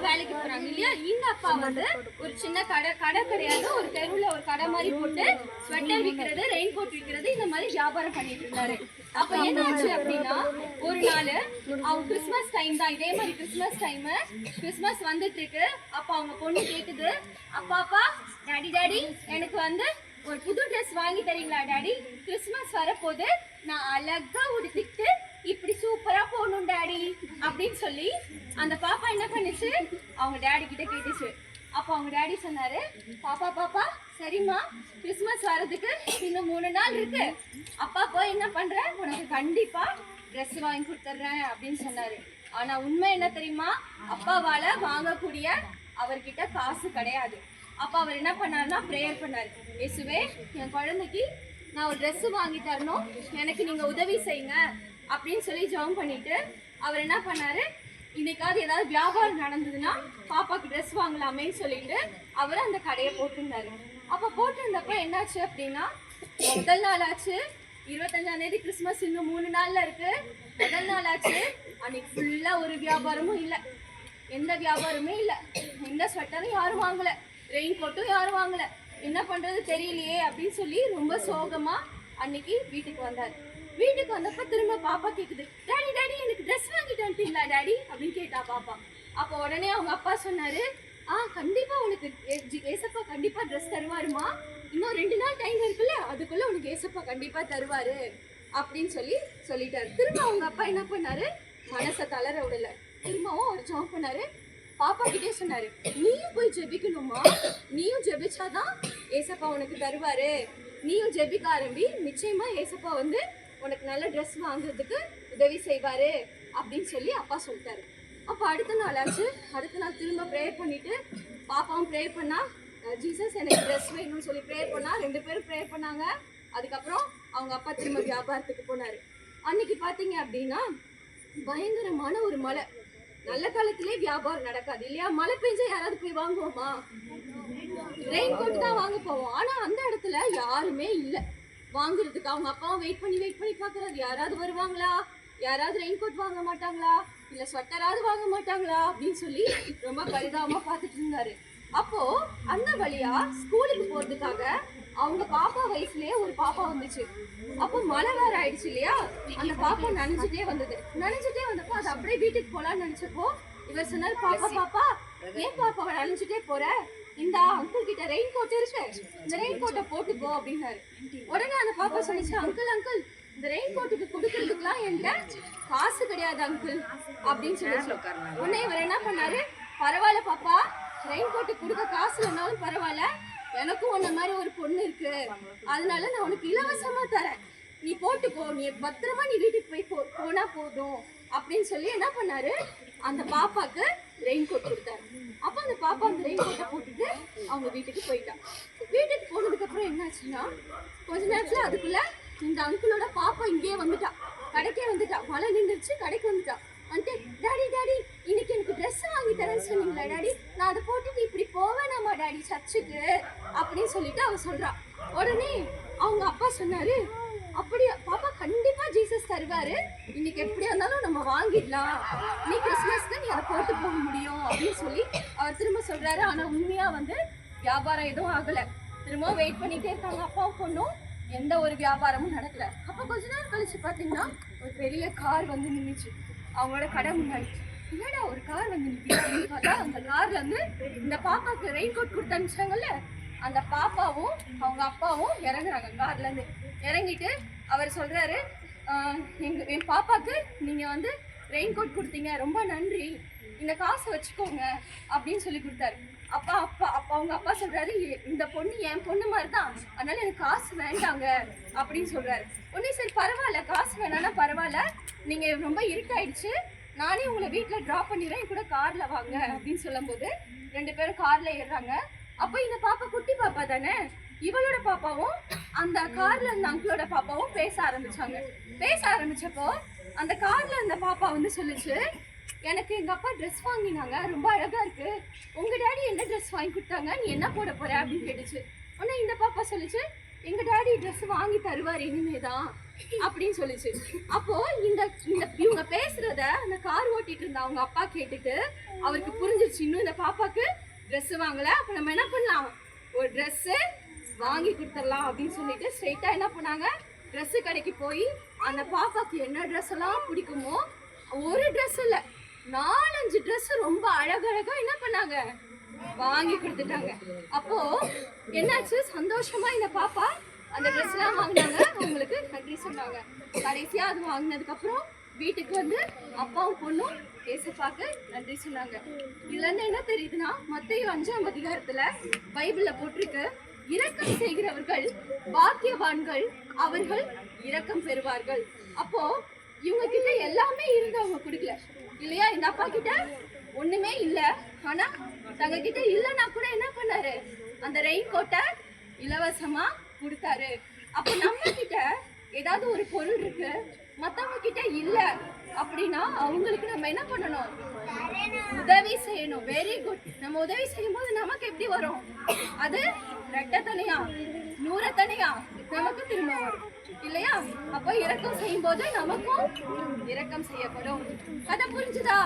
வேலைக்கு போறாங்க இல்லையா. இந்த அப்பா வந்து ஒரு சின்ன கடை கிடையாது, ஒரு தெருவுல ஒரு கடை மாதிரி போட்டு ஸ்வெட்டர் விற்கிறது, ரெயின் கோட் விற்கிறது, இந்த மாதிரி வியாபாரம் பண்ணிட்டு இருந்தாரு. அப்ப என்ன ஆச்சு அப்படின்னா, ஒரு நாள் அவங்க கிறிஸ்மஸ் டைம் தான், இதே மாதிரி கிறிஸ்மஸ் வந்துட்டு இருக்கு. அப்ப அவங்க பொண்ணு கேக்குது, அப்பா டாடி எனக்கு வந்து ஒரு புது ட்ரெஸ் வாங்கி தரீங்களா டாடி, கிறிஸ்மஸ் வரப்போது, நான் அழகா உடுத்திட்டு இப்படி சூப்பரா போகணும் டாடி அப்படின்னு சொல்லி அந்த பாப்பா என்ன பண்ணுச்சு, அவங்க டாடி கிட்ட கேட்டுச்சு. அப்போ அவங்க டாடி சொன்னாரு, பாப்பா சரிம்மா, கிறிஸ்மஸ் வர்றதுக்கு இன்னும் 3 நாள் இருக்கு, அப்பா போய் என்ன பண்ற, உனக்கு கண்டிப்பா ட்ரெஸ் வாங்கி கொடுத்துட்றேன் அப்படின்னு சொன்னாரு. ஆனா உண்மை என்ன தெரியுமா, அப்பாவால வாங்கக்கூடிய அவர்கிட்ட காசு கிடையாது. அப்போ அவர் என்ன பண்ணாருன்னா ப்ரேயர் பண்ணாரு, இயேசுவே என் குழந்தைக்கு நான் ஒரு ட்ரெஸ் வாங்கி தரணும், எனக்கு நீங்க உதவி செய்யுங்க அப்படின்னு சொல்லி ஜெபம் பண்ணிட்டு அவர் என்ன பண்ணாரு, இன்னைக்காவது ஏதாவது வியாபாரம் நடந்ததுன்னா பாப்பாக்கு ட்ரெஸ் வாங்கலாமேன்னு சொல்லிட்டு அவர் அந்த கடையை போட்டிருந்தாரு. அப்போ போட்டிருந்தப்ப என்னாச்சு அப்படின்னா, முதல் நாள் ஆச்சு, 25ஆம் தேதி கிறிஸ்மஸ் இன்னும் 3 நாள்ல இருக்கு. முதல் நாள் ஆச்சு, அன்னைக்கு ஃபுல்லா ஒரு வியாபாரமும் இல்லை, எந்த வியாபாரமே இல்லை, எந்த ஸ்வெட்டரும் யாரும் வாங்கல, ரெயின் கோட்டும் யாரும் வாங்கல. என்ன பண்றது தெரியலையே அப்படின்னு சொல்லி ரொம்ப சோகமா அன்னைக்கு வீட்டுக்கு வந்தார். வீட்டுக்கு வந்தப்ப திரும்ப பாப்பா கேக்குது, டாடி எனக்கு ட்ரெஸ் வாங்கிட்டு வந்துட்டீங்களா டாடி அப்படின்னு கேட்டா பாப்பா. அப்போ உடனே அவங்க அப்பா சொன்னாரு, கண்டிப்பா உனக்கு ஏசப்பா கண்டிப்பா ட்ரெஸ் தருவாருமா, இன்னும் 2 நாள் டைம் இருக்குல்ல, அதுக்குள்ள உனக்கு ஏசப்பா கண்டிப்பா தருவாரு அப்படின்னு சொல்லிட்டாரு. திரும்ப அவங்க அப்பா என்ன பண்ணாரு, மனசை தளர விடல, திரும்பவும் அவர் ஜெபம் பண்ணாரு. பாப்பா கிட்டே சொன்னாரு, நீயும் போய் ஜெபிக்கணுமா, நீயும் ஜெபிச்சாதான் ஏசப்பா உனக்கு தருவாரு, நீயும் ஜெபிக்க ஆரம்பி, நிச்சயமா ஏசப்பா வந்து உனக்கு நல்ல ட்ரெஸ் வாங்குறதுக்கு உதவி செய்வாரு அப்படின்னு சொல்லி அப்பா சொல்லிட்டாரு. அப்போ அடுத்த நாள் ஆச்சு, அடுத்த நாள் திரும்ப ப்ரேயர் பண்ணிட்டு பாப்பாவும் ப்ரேயர் பண்ணா, ஜீசஸ் எனக்கு ட்ரெஸ் வேணும்னு சொல்லி ப்ரேயர் பண்ணா. 2 பேரும் ப்ரேயர் பண்ணாங்க. அதுக்கப்புறம் அவங்க அப்பா திரும்ப வியாபாரத்துக்கு போனாரு. அன்னைக்கு பார்த்தீங்க அப்படின்னா பயங்கரமான ஒரு மழை, நல்ல காலத்திலே வியாபாரம் நடக்காது இல்லையா, மழை பெஞ்சா யாராவது போய் வாங்குவோமா, ரெயின் கோட் தான் வாங்க போவோம். ஆனா அந்த இடத்துல யாருமே இல்லை வாங்குறதுக்கு. அவங்க அப்பாவும் வெயிட் பண்ணி பாக்குறாரு, யாராவது வருவாங்களா, யாராவது ரெயின் கோட் வாங்க மாட்டாங்களா, இல்ல ஸ்வெட்டராவது வாங்க மாட்டாங்களா அப்படின்னு சொல்லி ரொம்ப பரிதாபமா பார்த்துட்டு இருந்தாரு. அப்போ அந்த வழியா ஸ்கூலுக்கு போறதுக்காக அவங்க பாப்பா வயசுலயே ஒரு பாப்பா வந்துச்சு. அப்போ மழை வேற ஆயிடுச்சு இல்லையா, அந்த பாப்பா நனைஞ்சிட்டே வந்தப்போ அது அப்படியே வீட்டுக்கு போலான்னு நினைச்சப்போ இவர் சொன்னார், பாப்பா ஏன் பாப்பா நனைஞ்சிட்டே போற, இந்த அங்கிள் கிட்ட ரெயின் கோட் இருக்கு, இந்த ரெயின் கோட்டை போட்டுக்கோ அப்படின்னாரு. உடனே அந்த பாப்பா சொல்லிச்சு, அங்கிள் இந்த ரெயின் கோட்டுக்கு கொடுக்கறதுக்குலாம் என்கிட்ட காசு கிடையாது அங்கிள் அப்படின்னு சொல்லிச்சு. உடனே இவர் என்ன பண்ணாரு, பரவாயில்ல பாப்பா, ரெயின் கோட்டுக்கு கொடுக்க காசு இல்லைனாலும் பரவாயில்ல, எனக்கும் உன்ன மாதிரி ஒரு பொண்ணு இருக்கு, அதனால நான் உனக்கு இலவசமா தரேன், நீ போட்டுக்கோ, நீ பத்திரமா நீ வீட்டுக்கு போய் போனா போதும் அப்படின்னு சொல்லி என்ன பண்ணாரு, அந்த பாப்பாக்கு ரெயின் கோட் கொடுத்தாரு. அப்போ அந்த பாப்பா அந்த ரெயின் கோட்டை போட்டுட்டு அவங்க வீட்டுக்கு போயிட்டான். வீட்டுக்கு போனதுக்கு அப்புறம் என்னாச்சுன்னா, கொஞ்ச நேரத்துல அதுக்குள்ள இந்த அங்கிளோட பாப்பா இங்கேயே வந்துட்டா, கடைக்கே வந்துட்டா, மழை நின்றுச்சு, கடைக்கு வந்துட்டா. வந்துட்டு டாடி இன்னைக்கு எனக்கு ட்ரெஸ் வாங்கி தரேன்னு சொன்னீங்களா டாடி, நான் அதை போட்டுட்டு இப்படி போவேனாமா டாடி சர்ச்சுக்கு அப்படின்னு சொல்லிட்டு அவ சொல்றா. உடனே அவங்க அப்பா சொன்னாரு, அப்படியா பாப்பா, கண்டிப்பா ஜீசஸ் தருவாரு, இன்னைக்கு எப்படியா இருந்தாலும் நம்ம வாங்கிடலாம், நீ கிறிஸ்மஸ்க்கு நீ அதை போட்டு போக முடியும் அப்படின்னு சொல்லி அவர் திரும்ப சொல்றாரு. ஆனா உண்மையா வந்து வியாபாரம் எதுவும் ஆகல. திரும்ப வெயிட் பண்ணிட்டே இருக்காங்க அப்பாவும் பொண்ணும், எந்த ஒரு வியாபாரமும் நடக்கல. அப்போ கொஞ்ச நேரம் கழிச்சு பாத்தீங்கன்னா ஒரு பெரிய கார் வந்து நின்றுச்சு அவங்களோட கடை முன்னாடி. என்னடா ஒரு கார் வந்து நிற்கிது அப்படின்னு பார்த்தா, அந்த கார்ல இருந்து இந்த பாப்பாக்கு ரெயின் கோட் கொடுத்து அனுப்பிச்சாங்கல்ல, அந்த பாப்பாவும் அவங்க அப்பாவும் இறங்குறாங்க. கார்ல இருந்து இறங்கிட்டு அவர் சொல்றாரு, என் பாப்பாக்கு நீங்க வந்து ரெயின் கோட் கொடுத்தீங்க, ரொம்ப நன்றி, இந்த காசை வச்சுக்கோங்க அப்படின்னு சொல்லி கொடுத்தாரு. அப்பா அவங்க அப்பா சொல்றாரு, இந்த பொண்ணு என் பொண்ணு மாதிரி தான், அதனால எனக்கு காசு வேண்டாங்க அப்படின்னு சொல்றாரு. உடனே சரி பரவாயில்ல, காசு வேணான்னா பரவாயில்ல, நீங்க ரொம்ப இருட்டாயிடுச்சு, நானே உங்களை வீட்டில் ட்ராப் பண்ணிடுறேன், என் கூட கார்ல வாங்க அப்படின்னு சொல்லும் போது 2 பேரும் கார்ல ஏறுறாங்க. அப்போ இந்த பாப்பா குட்டி பாப்பா தானே, இவளோட பாப்பாவும் அந்த கார்ல இருந்த அங்கிளோட பாப்பாவும் பேச ஆரம்பிச்சப்போ அந்த கார்ல இருந்த பாப்பா வந்து சொல்லுச்சு, எனக்கு எங்க அப்பா ட்ரெஸ் வாங்கினாங்க, ரொம்ப அழகா இருக்கு, உங்க டாடி என்ன ட்ரெஸ் வாங்கி கொடுத்தாங்க, நீ என்ன போட போற அப்படின்னு கேட்டுச்சு. உடனே இந்த பாப்பா சொல்லிச்சு, எங்க டாடி ட்ரெஸ் வாங்கி தருவார் இனிமேதான் அப்படின்னு சொல்லிச்சு. அப்போ இந்த இவங்க பேசுறத அந்த கார் ஓட்டிட்டு இருந்த அவங்க அப்பா கேட்டுட்டு அவருக்கு புரிஞ்சிருச்சு, இன்னும் இந்த பாப்பாக்கு ட்ரெஸ் வாங்கல, அப்ப நம்ம என்ன பண்ணலாம், ஒரு ட்ரெஸ் வாங்கி கொடுத்துடலாம் அப்படின்னு சொல்லிட்டு ஸ்ட்ரெயிட்டா என்ன பண்ணாங்க, ட்ரெஸ் கடைக்கு போய் அந்த பாப்பாக்கு என்ன ட்ரெஸ் எல்லாம் பிடிக்குமோ, ஒரு ட்ரெஸ் இல்ல 4-5 ட்ரெஸ் ரொம்ப அழகழகா என்ன பண்ணாங்க, வாங்கி கொடுத்துட்டாங்க. அப்போ என்னாச்சு, சந்தோஷமா இந்த பாப்பா அந்த ட்ரெஸ் எல்லாம் வாங்கினாங்க, அவங்களுக்கு நன்றி சொன்னாங்க. கடைசியா அது வாங்கினதுக்கு அப்புறம் வீட்டுக்கு வந்து அப்பாவும் பொண்ணும் ஏசப்பாக்கு நன்றி சொன்னாங்க. இதுல இருந்து என்ன தெரியுதுன்னா, மத்தேயு 5ஆம் அதிகாரத்துல பைபிள்ல போட்டிருக்கு, இரக்கம் செய்கிறவர்கள் பாக்கியவான்கள், அவர்கள் இரக்கம் பெறுவார்கள். அப்போ இவங்க கிட்ட எல்லாமே இருந்து அவங்க கொடுக்கல இல்லையா, இந்த அப்பா கிட்ட ஒண்ணுமே இல்ல, ஆனா தங்க கிட்ட இல்லைன்னா கூட என்ன பண்ணாரு, அந்த ரெயின் கோட்டை இலவசமா கொடுத்தாரு. அப்ப நம்ம கிட்ட ஏதாவது ஒரு பொருள் இருக்கு, மத்தவங்க கிட்ட இல்ல அப்படின்னா அவங்களுக்கு நம்ம என்ன பண்ணணும், உதவி செய்யணும். Very good. நம்ம உதவி செய்யும் போது நமக்கு எப்படி வரும், அது ரெட்டத்தனையா 100 தனையா நமக்கு திரும்ப வரும் இல்லையா. அப்ப இரக்கம் செய்யும் போது நமக்கும் இரக்கம் செய்யப்படும். கதை புரிஞ்சுதா?